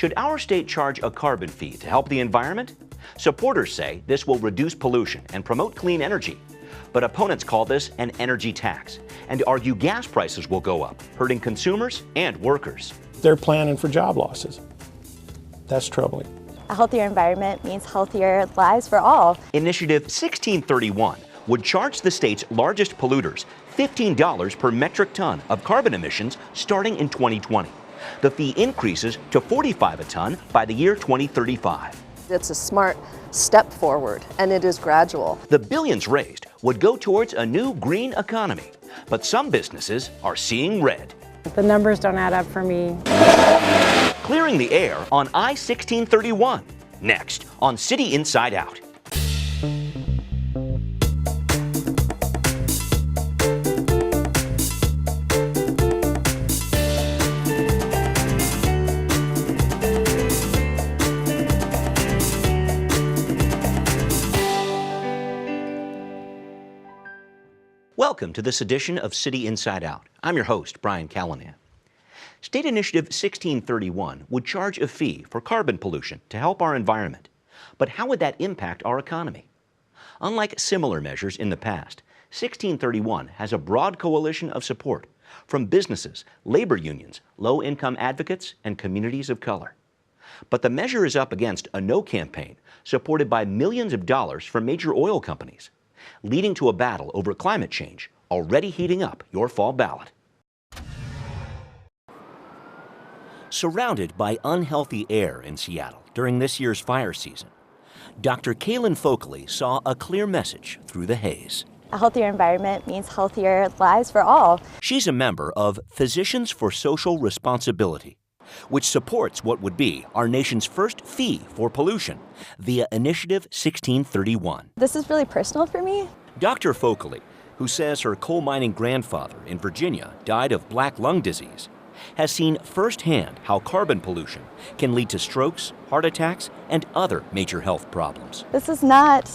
Should our state charge a carbon fee to help the environment? Supporters say this will reduce pollution and promote clean energy. But opponents call this an energy tax and argue gas prices will go up, hurting consumers and workers. They're planning for job losses. That's troubling. A healthier environment means healthier lives for all. Initiative 1631 would charge the state's largest polluters $15 per metric ton of carbon emissions starting in 2020. The fee increases to $45 a ton by the year 2035. It's a smart step forward, and it is gradual. The billions raised would go towards a new green economy, but some businesses are seeing red. The numbers don't add up for me. Clearing the air on I-1631, next on City Inside Out. Welcome to this edition of City Inside Out. I'm your host, Brian Callan. State Initiative 1631 would charge a fee for carbon pollution to help our environment. But how would that impact our economy? Unlike similar measures in the past, 1631 has a broad coalition of support from businesses, labor unions, low-income advocates, and communities of color. But the measure is up against a no campaign supported by millions of dollars from major oil companies, leading to a battle over climate change already heating up your fall ballot. Surrounded by unhealthy air in Seattle during this year's fire season, Dr. Callan Fockele saw a clear message through the haze. A healthier environment means healthier lives for all. She's a member of Physicians for Social Responsibility, which supports what would be our nation's first fee for pollution via Initiative 1631. This is really personal for me. Dr. Fockele, who says her coal mining grandfather in Virginia died of black lung disease, has seen firsthand how carbon pollution can lead to strokes, heart attacks, and other major health problems. This is not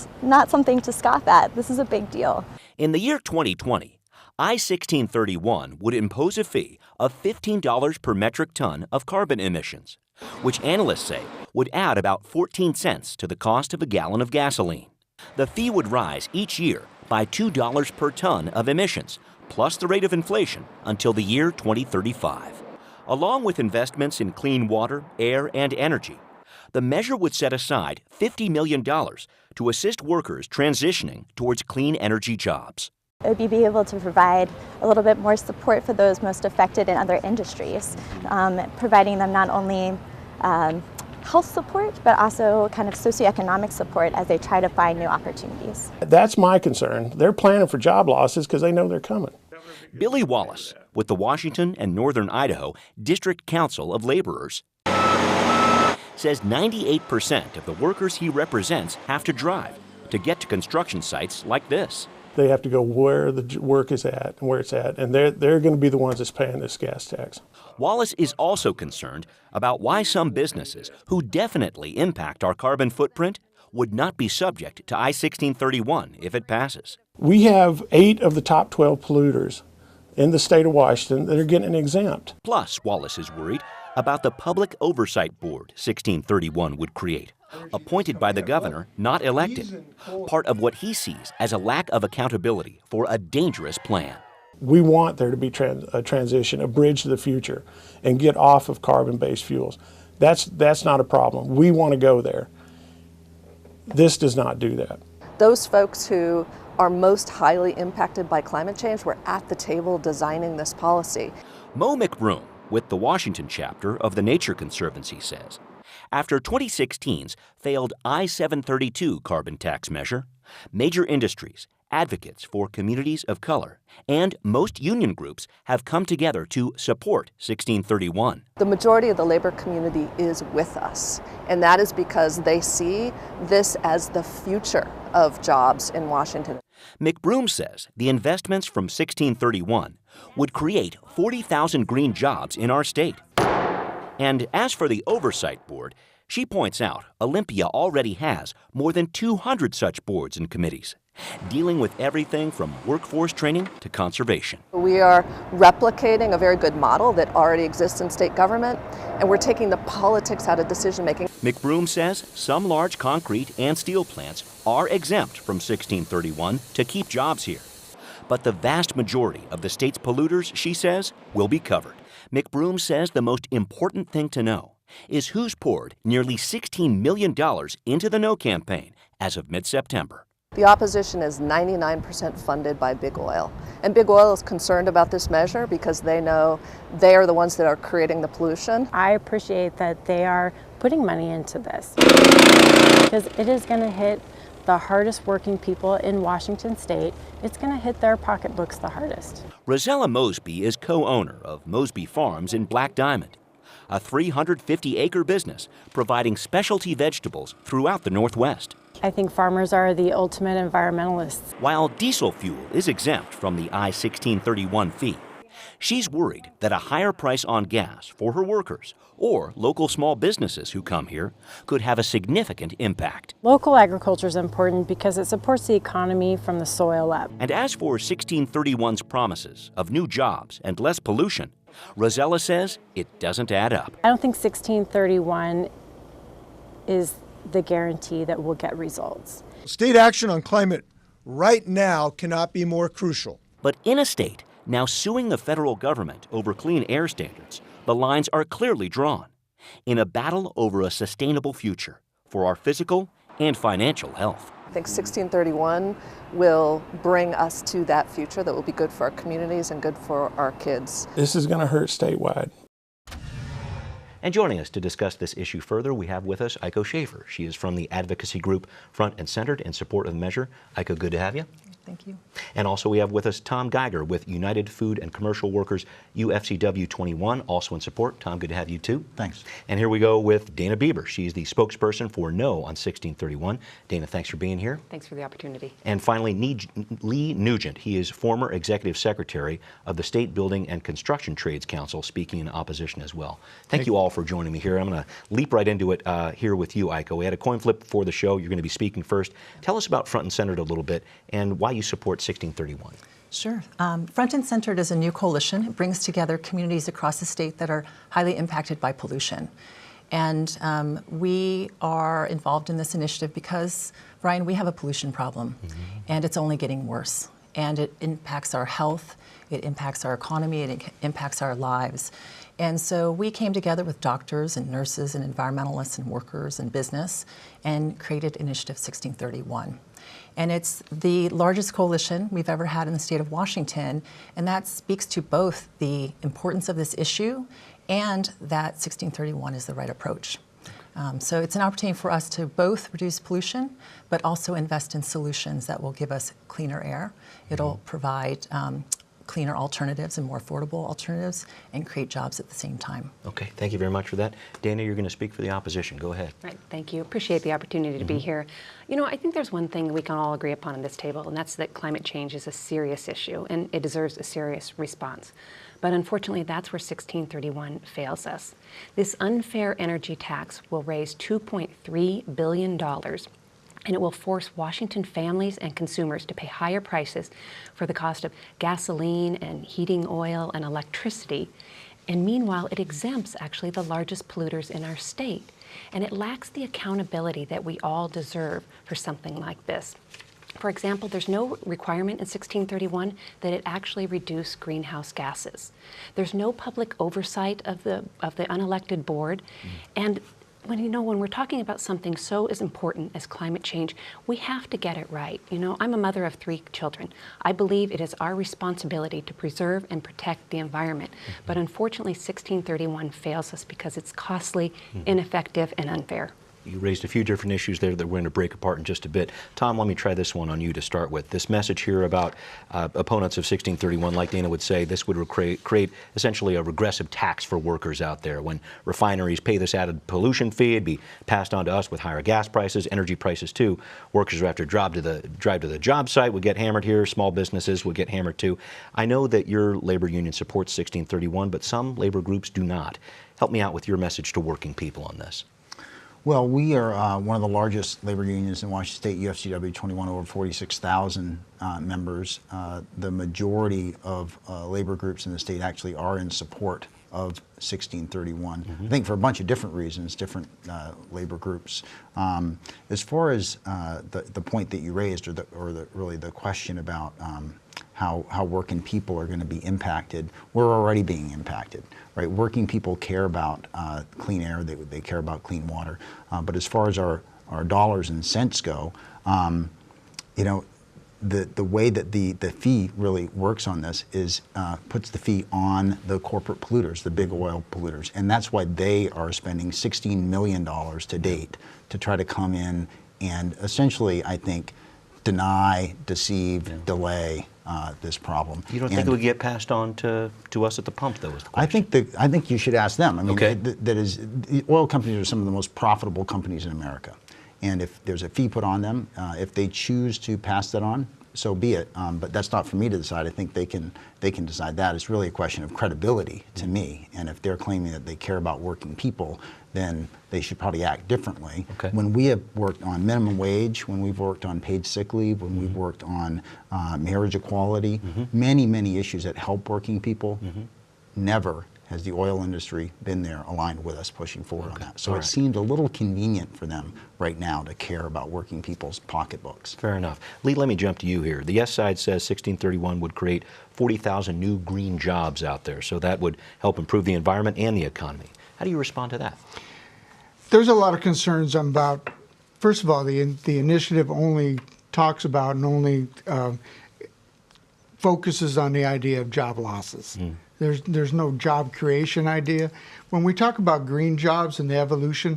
something to scoff at. This is a big deal. In the year 2020, I-1631 would impose a fee of $15 per metric ton of carbon emissions, which analysts say would add about 14 cents to the cost of a gallon of gasoline. The fee would rise each year by $2 per ton of emissions, plus the rate of inflation until the year 2035. Along with investments in clean water, air, and energy, the measure would set aside $50 million to assist workers transitioning towards clean energy jobs. It would be able to provide a little bit more support for those most affected in other industries, providing them not only health support, but also kind of socioeconomic support as they try to find new opportunities. That's my concern. They're planning for job losses because they know they're coming. Billy Wallace, with the Washington and Northern Idaho District Council of Laborers, says 98% of the workers he represents have to drive to get to construction sites like this. They have to go where the work is at and where it's at, and they're going to be the ones that's paying this gas tax. Wallace is also concerned about why some businesses who definitely impact our carbon footprint would not be subject to I-1631 if it passes. We have 8 of the top 12 polluters in the state of Washington that are getting exempt. Plus, Wallace is worried about the Public Oversight Board 1631 would create, appointed by the governor, not elected, part of what he sees as a lack of accountability for a dangerous plan. We want there to be a transition, a bridge to the future, and get off of carbon-based fuels. That's not a problem. We want to go there. This does not do that. Those folks who are most highly impacted by climate change were at the table designing this policy. McBroom, with the Washington chapter of the Nature Conservancy, says, after 2016's failed I-732 carbon tax measure, major industries, advocates for communities of color, and most union groups have come together to support 1631. The majority of the labor community is with us, and that is because they see this as the future of jobs in Washington. McBroom says the investments from 1631 would create 40,000 green jobs in our state. And as for the Oversight Board, she points out Olympia already has more than 200 such boards and committees, dealing with everything from workforce training to conservation. We are replicating a very good model that already exists in state government, and we're taking the politics out of decision making. McBroom says some large concrete and steel plants are exempt from 1631 to keep jobs here. But the vast majority of the state's polluters, she says, will be covered. McBroom says the most important thing to know is who's poured nearly $16 million into the No campaign as of mid-September. The opposition is 99% funded by Big Oil. And Big Oil is concerned about this measure because they know they are the ones that are creating the pollution. I appreciate that they are putting money into this because it is going to hit the hardest working people in Washington state. It's going to hit their pocketbooks the hardest. Rosella Mosby is co-owner of Mosby Farms in Black Diamond, a 350-acre business providing specialty vegetables throughout the Northwest. I think farmers are the ultimate environmentalists. While diesel fuel is exempt from the I-1631 fee, she's worried that a higher price on gas for her workers or local small businesses who come here could have a significant impact. Local agriculture is important because it supports the economy from the soil up. And as for 1631's promises of new jobs and less pollution, Rosella says it doesn't add up. I don't think 1631 is the guarantee that we'll get results. State action on climate right now cannot be more crucial. But in a state now suing the federal government over clean air standards, the lines are clearly drawn in a battle over a sustainable future for our physical and financial health. I think 1631 will bring us to that future that will be good for our communities and good for our kids. This is going to hurt statewide. And joining us to discuss this issue further, we have with us Aiko Shaefer. She is from the advocacy group Front and Centered in support of the measure. Aiko, good to have you. Thank you. And also we have with us Tom Geiger with United Food and Commercial Workers UFCW 21, also in support. Tom, good to have you too. Thanks. And here we go with Dana Bieber. She's the spokesperson for No on 1631. Dana, thanks for being here. Thanks for the opportunity. And finally, Lee Newgent. He is former executive secretary of the State Building and Construction Trades Council, speaking in opposition as well. Thank you all for joining me here. I'm going to leap right into it here with you, Aiko. We had a coin flip before the show. You're going to be speaking first. Tell us about Front and Centered a little bit and why you support 1631. Sure. Front and Centered is a new coalition. It brings together communities across the state that are highly impacted by pollution. And we are involved in this initiative because, Brian, we have a pollution problem, and it's only getting worse. And it impacts our health, it impacts our economy, it impacts our lives. And so we came together with doctors and nurses and environmentalists and workers and business and created Initiative 1631. And it's the largest coalition we've ever had in the state of Washington, and that speaks to both the importance of this issue and that 1631 is the right approach. So it's an opportunity for us to both reduce pollution, but also invest in solutions that will give us cleaner air. It'll provide cleaner alternatives and more affordable alternatives and create jobs at the same time. Okay, thank you very much for that. Dana, you're going to speak for the opposition. Go ahead. Right, thank you. Appreciate the opportunity to be here. You know, I think there's one thing we can all agree upon at this table, and that's that climate change is a serious issue and it deserves a serious response. But unfortunately, that's where 1631 fails us. This unfair energy tax will raise $2.3 billion, and it will force Washington families and consumers to pay higher prices for the cost of gasoline and heating oil and electricity. And meanwhile, it exempts actually the largest polluters in our state. And it lacks the accountability that we all deserve for something like this. For example, there's no requirement in 1631 that it actually reduce greenhouse gases. There's no public oversight of the unelected board. And when we're talking about something so as important as climate change, we have to get it right. You know, I'm a mother of 3 children. I believe it is our responsibility to preserve and protect the environment. But unfortunately, 1631 fails us because it's costly, ineffective, and unfair. You raised a few different issues there that we're going to break apart in just a bit. Tom, let me try this one on you to start with. This message here about opponents of 1631, like Dana would say, this would create essentially a regressive tax for workers out there. When refineries pay this added pollution fee, it'd be passed on to us with higher gas prices, energy prices too. Workers who have to drive to the job site would get hammered here. Small businesses would get hammered too. I know that your labor union supports 1631, but some labor groups do not. Help me out with your message to working people on this. Well, we are one of the largest labor unions in Washington State, UFCW, 21 over 46,000 members. The majority of labor groups in the state actually are in support of 1631. I think for a bunch of different reasons, different labor groups. As far as the point that you raised, or really the question about how working people are going to be impacted, we're already being impacted, right? Working people care about clean air, they care about clean water, but as far as our dollars and cents go, you know, the way that the fee really works on this is puts the fee on the corporate polluters, the big oil polluters, and that's why they are spending $16 million to date to try to come in and essentially, I think, deny, deceive, delay this problem. You don't think it would get passed on to us at the pump, though, is the question. I think you should ask them. I mean, okay. The oil companies are some of the most profitable companies in America. And if there's a fee put on them, if they choose to pass that on, so be it. But that's not for me to decide. I think they can decide that. It's really a question of credibility to me. And if they're claiming that they care about working people, then they should probably act differently. Okay. When we have worked on minimum wage, when we've worked on paid sick leave, when we've worked on marriage equality, many issues that help working people, never has the oil industry been there aligned with us pushing forward on that. So it seems a little convenient for them right now to care about working people's pocketbooks. Fair enough. Lee, let me jump to you here. The yes side says 1631 would create 40,000 new green jobs out there, so that would help improve the environment and the economy. How do you respond to that? There's a lot of concerns about, first of all, the initiative only talks about and only focuses on the idea of job losses. There's no job creation idea. When we talk about green jobs and the evolution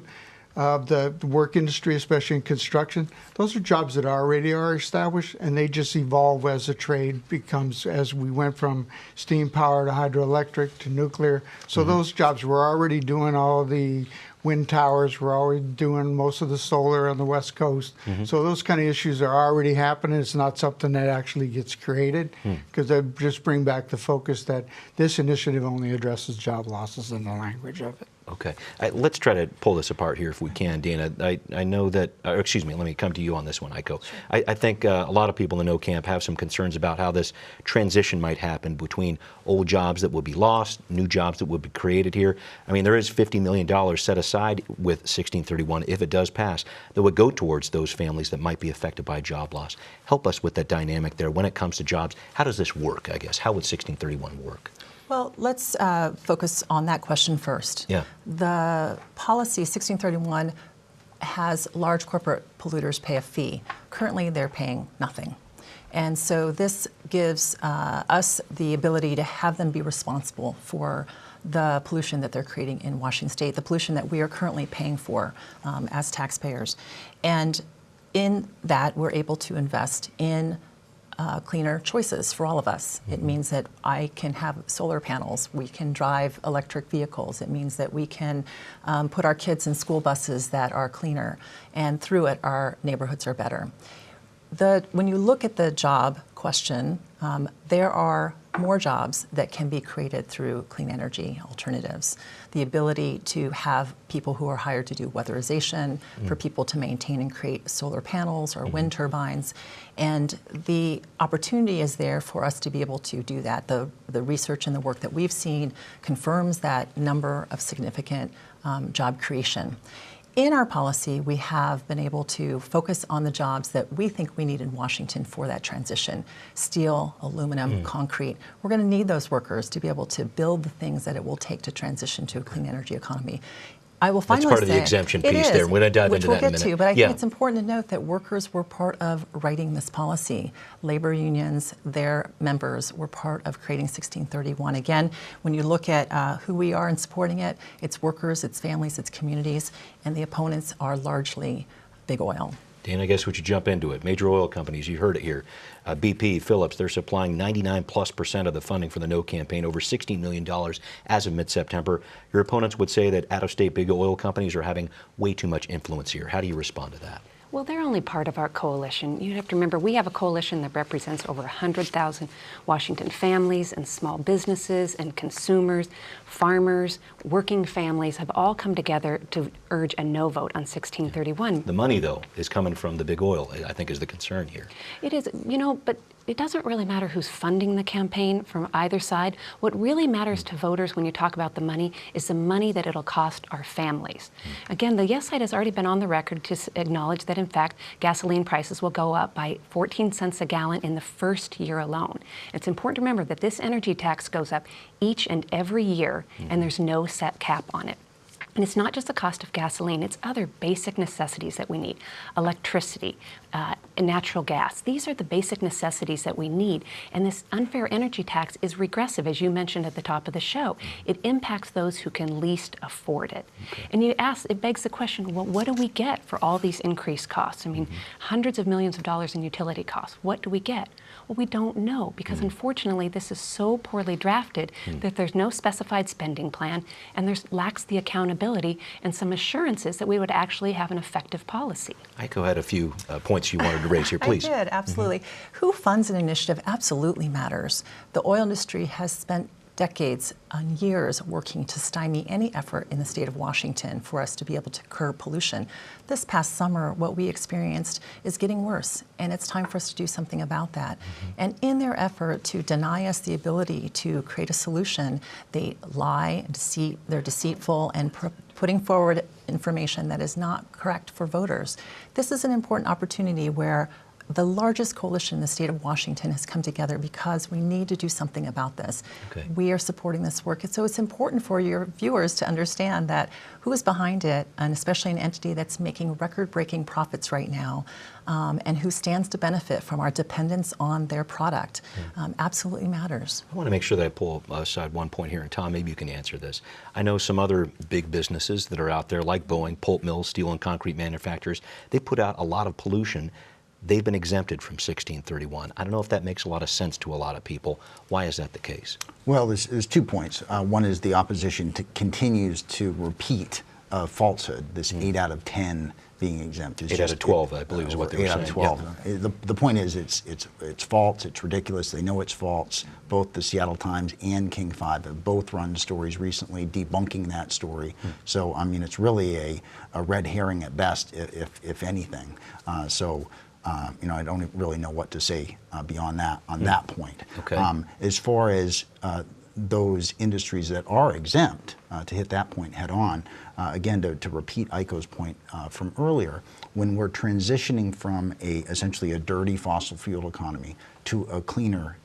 of the work industry, especially in construction, those are jobs that already are established, and they just evolve as the trade becomes, as we went from steam power to hydroelectric to nuclear. So those jobs were already doing all of the wind towers, we're already doing most of the solar on the West Coast. So those kind of issues are already happening. It's not something that actually gets created, because they just bring back the focus that this initiative only addresses job losses in the language of it. Okay. Let's try to pull this apart here if we can, Dana. I know that, excuse me, let me come to you on this one, Aiko. Sure. I think a lot of people in the no camp have some concerns about how this transition might happen between old jobs that would be lost, new jobs that would be created here. I mean, there is $50 million set aside with 1631, if it does pass, that would go towards those families that might be affected by job loss. Help us with that dynamic there. When it comes to jobs, how does this work, I guess? How would 1631 work? Well, let's focus on that question first. Yeah. The policy 1631 has large corporate polluters pay a fee. Currently, they're paying nothing. And so this gives us the ability to have them be responsible for the pollution that they're creating in Washington State, the pollution that we are currently paying for as taxpayers. And in that, we're able to invest in cleaner choices for all of us. It means that I can have solar panels, we can drive electric vehicles, it means that we can put our kids in school buses that are cleaner, and through it our neighborhoods are better. When you look at the job question, there are more jobs that can be created through clean energy alternatives. The ability to have people who are hired to do weatherization, for people to maintain and create solar panels or wind turbines. And the opportunity is there for us to be able to do that. The research and the work that we've seen confirms that number of significant job creation. In our policy, we have been able to focus on the jobs that we think we need in Washington for that transition. Steel, aluminum, concrete. We're going to need those workers to be able to build the things that it will take to transition to a clean energy economy. I will finally say, that's part of the exemption piece there. We're going to dive into that in a minute. Which we'll get to, but I think it's important to note that workers were part of writing this policy. Labor unions, their members were part of creating 1631. Again, when you look at who we are in supporting it, it's workers, it's families, it's communities, and the opponents are largely big oil. Dan, I guess we should jump into it. Major oil companies, you heard it here. BP, Phillips, they're supplying 99+% of the funding for the No campaign, over $16 million as of mid-September. Your opponents would say that out-of-state big oil companies are having way too much influence here. How do you respond to that? Well, they're only part of our coalition. You have to remember, we have a coalition that represents over 100,000 Washington families and small businesses and consumers, farmers, working families have all come together to urge a no vote on 1631. The money, though, is coming from the big oil, I think, is the concern here. It is, but it doesn't really matter who's funding the campaign from either side. What really matters to voters when you talk about the money is the money that it'll cost our families. Again, the yes side has already been on the record to acknowledge that, in fact, gasoline prices will go up by 14 cents a gallon in the first year alone. It's important to remember that this energy tax goes up each and every year, and there's no set cap on it. And it's not just the cost of gasoline, it's other basic necessities that we need. Electricity, natural gas. These are the basic necessities that we need. And this unfair energy tax is regressive, as you mentioned at the top of the show. It impacts those who can least afford it. And it begs the question, well, what do we get for all these increased costs? I mean, hundreds of millions of dollars in utility costs. What do we get? Well, we don't know, because unfortunately this is so poorly drafted that there's no specified spending plan, and there lacks the accountability and some assurances that we would actually have an effective policy. Aiko had a few points you wanted to raise here, please. I did, absolutely. Who funds an initiative absolutely matters. The oil industry has spent decades and years working to stymie any effort in the state of Washington for us to be able to curb pollution. This past summer, what we experienced is getting worse, and it's time for us to do something about that. And in their effort to deny us the ability to create a solution, they lie, they're deceitful, and putting forward information that is not correct for voters. This is an important opportunity where the largest coalition in the state of Washington has come together because we need to do something about this. We are supporting this work. So it's important for your viewers to understand that who is behind it, and especially an entity that's making record-breaking profits right now, and who stands to benefit from our dependence on their product, absolutely matters. I want to make sure that I pull aside one point here, and Tom, maybe you can answer this. I know some other big businesses that are out there, like Boeing, pulp mills, steel and concrete manufacturers, they put out a lot of pollution. They've been exempted from 1631. I don't know if that makes a lot of sense to a lot of people. Why is that the case? Well, there's 2 points. One is the opposition continues to repeat falsehood, this 8 out of 10 being exempt. 8 out of 12, I believe, is what they were saying. 8 out of 12. The point is it's false, it's ridiculous, they know it's false. Both the Seattle Times and King 5 have both run stories recently debunking that story. So, I mean, it's really a red herring at best, if anything. I don't really know what to say beyond that on that point. As far as those industries that are exempt, to hit that point head on, again, to repeat Aiko's point from earlier, when we're transitioning from essentially a dirty fossil fuel economy to a cleaner,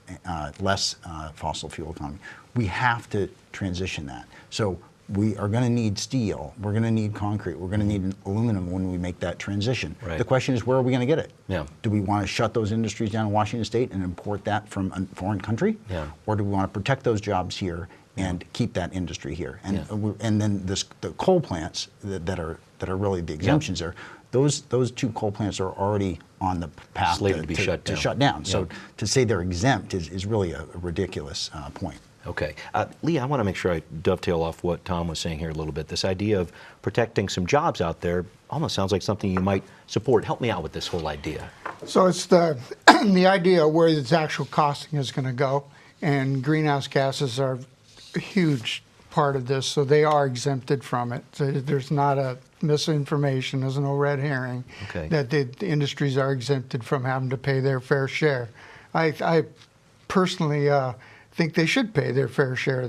less fossil fuel economy, we have to transition that. So we are going to need steel, we're going to need concrete, we're going to need aluminum when we make that transition. The question is, where are we going to get it? Do we want to shut those industries down in Washington State and import that from a foreign country? Or do we want to protect those jobs here and keep that industry here? And then the coal plants that are really the exemptions there, those 2 coal plants are already on the path to shut down. So to say they're exempt is really a ridiculous point. Okay. Lee, I want to make sure I dovetail off what Tom was saying here a little bit. This idea of protecting some jobs out there almost sounds like something you might support. Help me out with this whole idea. So it's the idea where its actual costing is going to go, and greenhouse gases are a huge part of this, so they are exempted from it. So there's not a misinformation, there's no red herring that the industries are exempted from having to pay their fair share. I personally think they should pay their fair share.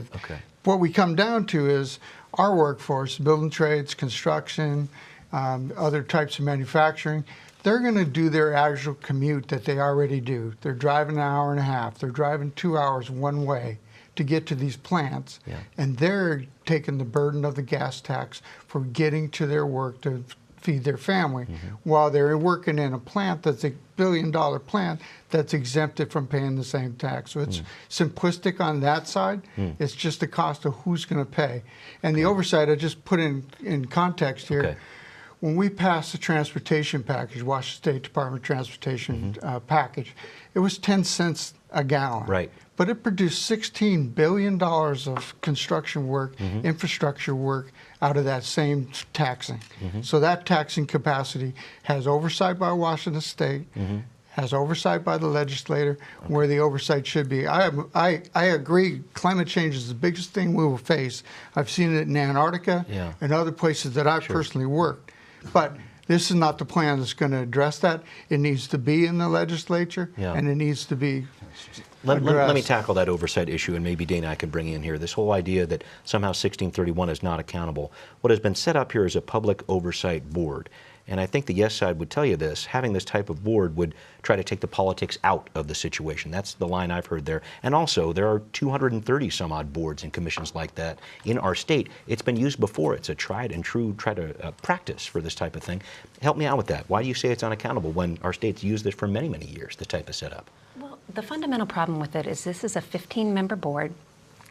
What we come down to is our workforce, building trades, construction, other types of manufacturing, they're going to do their actual commute that they already do. They're driving an hour and a half. They're driving 2 hours one way to get to these plants, and they're taking the burden of the gas tax for getting to their work to feed their family, while they're working in a plant that's a billion-dollar plant that's exempted from paying the same tax. So it's simplistic on that side. It's just the cost of who's going to pay. And the oversight, I just put in context here. When we passed the transportation package, Washington State Department Transportation package, it was 10 cents a gallon. But it produced $16 billion of construction work, infrastructure work out of that same taxing. So that taxing capacity has oversight by Washington State, has oversight by the legislator where the oversight should be. I agree, climate change is the biggest thing we will face. I've seen it in Antarctica and other places that I've personally worked. But this is not the plan that's going to address that. It needs to be in the legislature, and it needs to be Let me tackle that oversight issue, and maybe Dana I can bring in here. This whole idea that somehow 1631 is not accountable. What has been set up here is a public oversight board. And I think the yes side would tell you this. Having this type of board would try to take the politics out of the situation. That's the line I've heard there. And also, there are 230 some odd boards and commissions like that in our state. It's been used before. It's a tried and true practice for this type of thing. Help me out with that. Why do you say it's unaccountable when our state's used this for many, many years, this type of setup? Well, the fundamental problem with it is this is a 15-member board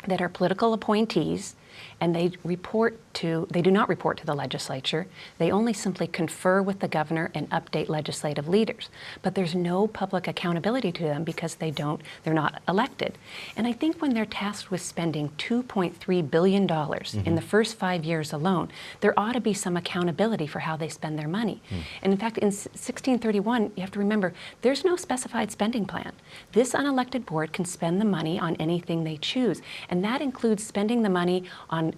that are political appointees, and they do not report to the legislature. They only simply confer with the governor and update legislative leaders. But there's no public accountability to them because they're not elected. And I think when they're tasked with spending $2.3 billion in the first 5 years alone, there ought to be some accountability for how they spend their money. And in fact, in 1631, you have to remember, there's no specified spending plan. This unelected board can spend the money on anything they choose. And that includes spending the money on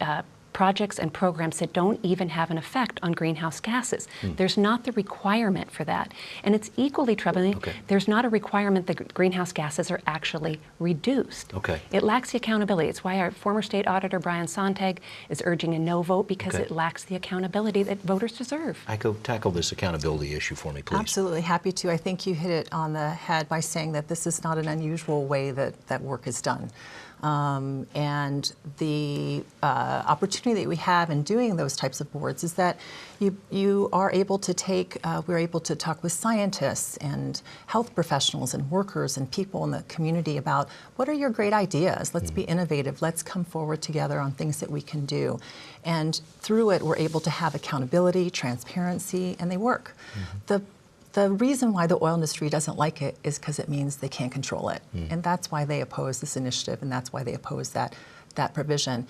projects and programs that don't even have an effect on greenhouse gases. There's not the requirement for that. And it's equally troubling, there's not a requirement that greenhouse gases are actually reduced. It lacks the accountability. It's why our former state auditor, Brian Sontag, is urging a no vote, because it lacks the accountability that voters deserve. Aiko, tackle this accountability issue for me, please. Absolutely, happy to. I think you hit it on the head by saying that this is not an unusual way that work is done. And the opportunity that we have in doing those types of boards is that you are able to take, we're able to talk with scientists and health professionals and workers and people in the community about what are your great ideas. Let's be innovative. Let's come forward together on things that we can do. And through it, we're able to have accountability, transparency, and they work. The reason why the oil industry doesn't like it is because it means they can't control it. And that's why they oppose this initiative, and that's why they oppose that provision.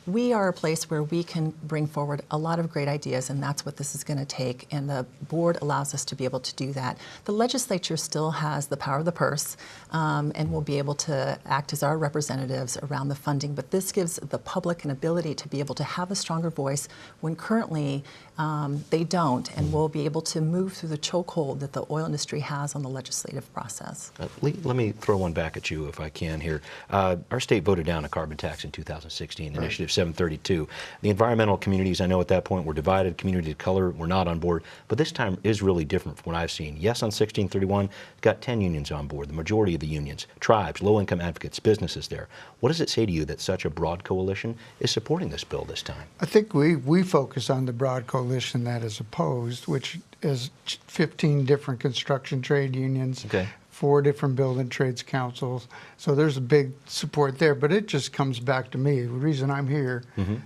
We are a place where we can bring forward a lot of great ideas, and that's what this is going to take, and the board allows us to be able to do that. The legislature still has the power of the purse, and will be able to act as our representatives around the funding, but this gives the public an ability to be able to have a stronger voice when currently they don't, and we'll be able to move through the chokehold that the oil industry has on the legislative process. Let me throw one back at you if I can here. Our state voted down a carbon tax in 2016, Initiative 732. The environmental communities, I know at that point, were divided. Community of color were not on board, but this time is really different from what I've seen. Yes, on 1631, got 10 unions on board, the majority of the unions, tribes, low-income advocates, businesses there. What does it say to you that such a broad coalition is supporting this bill this time? I think we focus on the broad coalition that is opposed, which is 15 different construction trade unions, 4 different building trades councils. So there's a big support there, but it just comes back to me. The reason I'm here,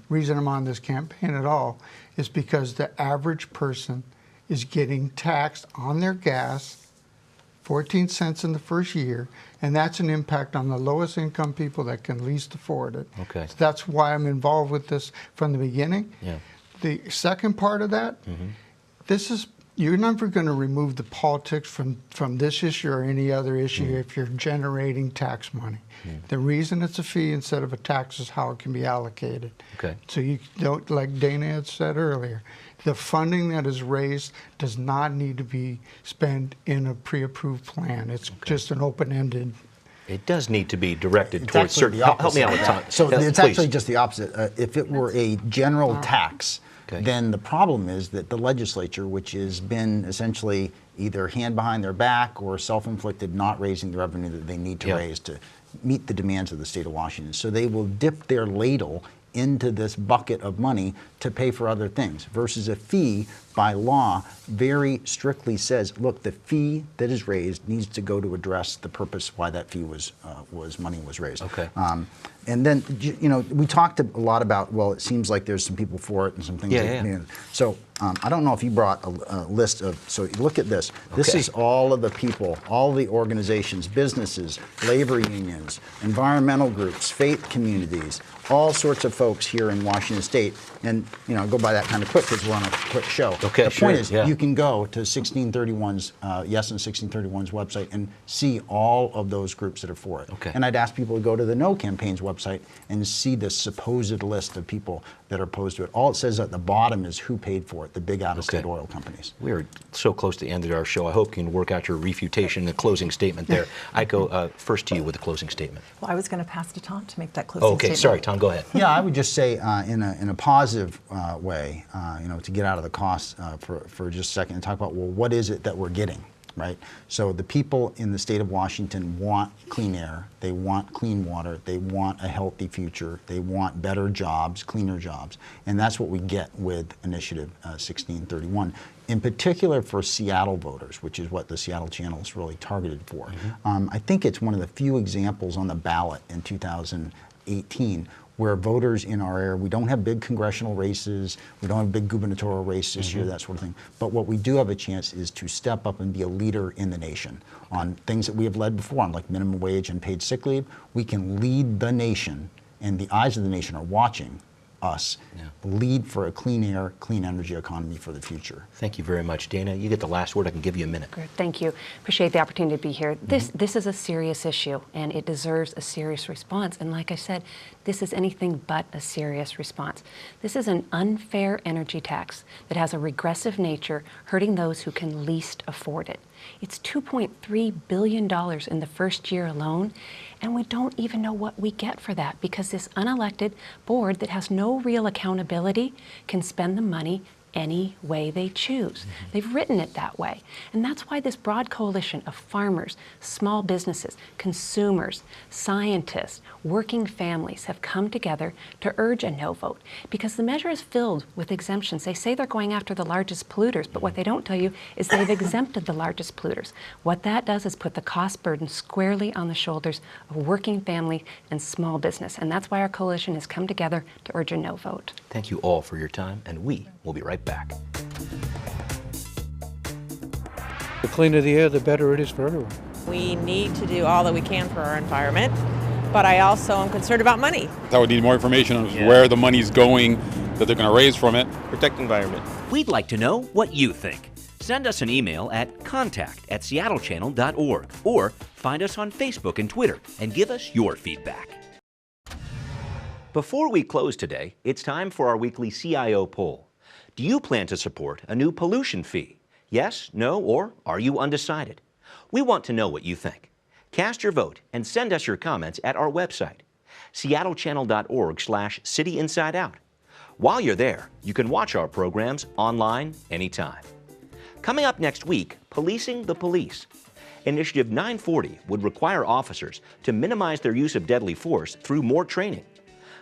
reason I'm on this campaign at all, is because the average person is getting taxed on their gas 14 cents in the first year, and that's an impact on the lowest income people that can least afford it. So that's why I'm involved with this from the beginning. The second part of that, this is, you're never going to remove the politics from this issue or any other issue if you're generating tax money. The reason it's a fee instead of a tax is how it can be allocated. So you don't, like Dana had said earlier, the funding that is raised does not need to be spent in a pre-approved plan. It's just an open-ended. It does need to be directed towards certain. Help me out with time. So it's actually just the opposite. If it were a general tax, then the problem is that the legislature, which has been essentially either hand behind their back or self-inflicted, not raising the revenue that they need to raise to meet the demands of the state of Washington. So they will dip their ladle into this bucket of money to pay for other things, versus a fee by law very strictly says, look, the fee that is raised needs to go to address the purpose why that fee was money was raised. And then, you know, we talked a lot about, well, it seems like there's some people for it and some things. So I don't know if you brought a list of, so look at this. This is all of the people, all the organizations, businesses, labor unions, environmental groups, faith communities, all sorts of folks here in Washington State. And go by that kind of quick because we're on a quick show. Okay, the sure, point is, yeah. you can go to 1631's, Yes and 1631's website and see all of those groups that are for it. Okay. And I'd ask people to go to the No Campaign's website and see the supposed list of people that are opposed to it. All it says at the bottom is who paid for it, the big out-of-state Okay. oil companies. We are so close to the end of our show. I hope you can work out your refutation and closing statement there. Aiko, first to you with a closing statement. Well, I was going to pass to Tom to make that closing Okay, statement. sorry, Tom, go ahead. Yeah, I would just say in a positive way, to get out of the costs for just a second and talk about, well, what is it that we're getting, right? So the people in the state of Washington want clean air, they want clean water, they want a healthy future, they want better jobs, cleaner jobs, and that's what we get with Initiative 1631. In particular for Seattle voters, which is what the Seattle Channel is really targeted for. I think it's one of the few examples on the ballot in 2018 where voters in our area, we don't have big congressional races, we don't have big gubernatorial races this year, that sort of thing. But what we do have a chance is to step up and be a leader in the nation on things that we have led before on, like minimum wage and paid sick leave. We can lead the nation, and the eyes of the nation are watching us lead for a clean air, clean energy economy for the future. Thank you very much. Dana, you get the last word. I can give you a minute. Great. Thank you. Appreciate the opportunity to be here. This is a serious issue, and it deserves a serious response. And like I said, this is anything but a serious response. This is an unfair energy tax that has a regressive nature, hurting those who can least afford it. It's $2.3 billion in the first year alone, and we don't even know what we get for that because this unelected board that has no real accountability can spend the money any way they choose. They've written it that way. And that's why this broad coalition of farmers, small businesses, consumers, scientists, working families have come together to urge a no vote because the measure is filled with exemptions. They say they're going after the largest polluters, but what they don't tell you is they've exempted the largest polluters. What that does is put the cost burden squarely on the shoulders of working family and small business. And that's why our coalition has come together to urge a no vote. Thank you all for your time, and we will be right back. The cleaner the air, the better it is for everyone. We need to do all that we can for our environment, but I also am concerned about money. I would need more information on where the money's going that they're going to raise from it. Protect the environment. We'd like to know what you think. Send us an email at contact@seattlechannel.org or find us on Facebook and Twitter and give us your feedback. Before we close today, it's time for our weekly CIO poll. Do you plan to support a new pollution fee? Yes, no, or are you undecided? We want to know what you think. Cast your vote and send us your comments at our website, seattlechannel.org/cityinsideout. While you're there, you can watch our programs online anytime. Coming up next week, Policing the Police. Initiative 940 would require officers to minimize their use of deadly force through more training.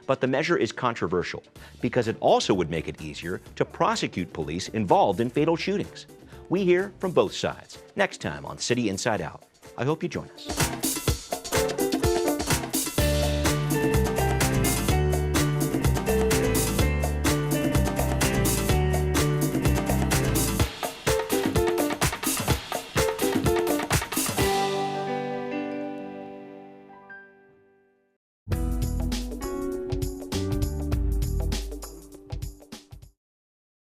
But the measure is controversial because it also would make it easier to prosecute police involved in fatal shootings. We hear from both sides next time on City Inside Out. I hope you join us.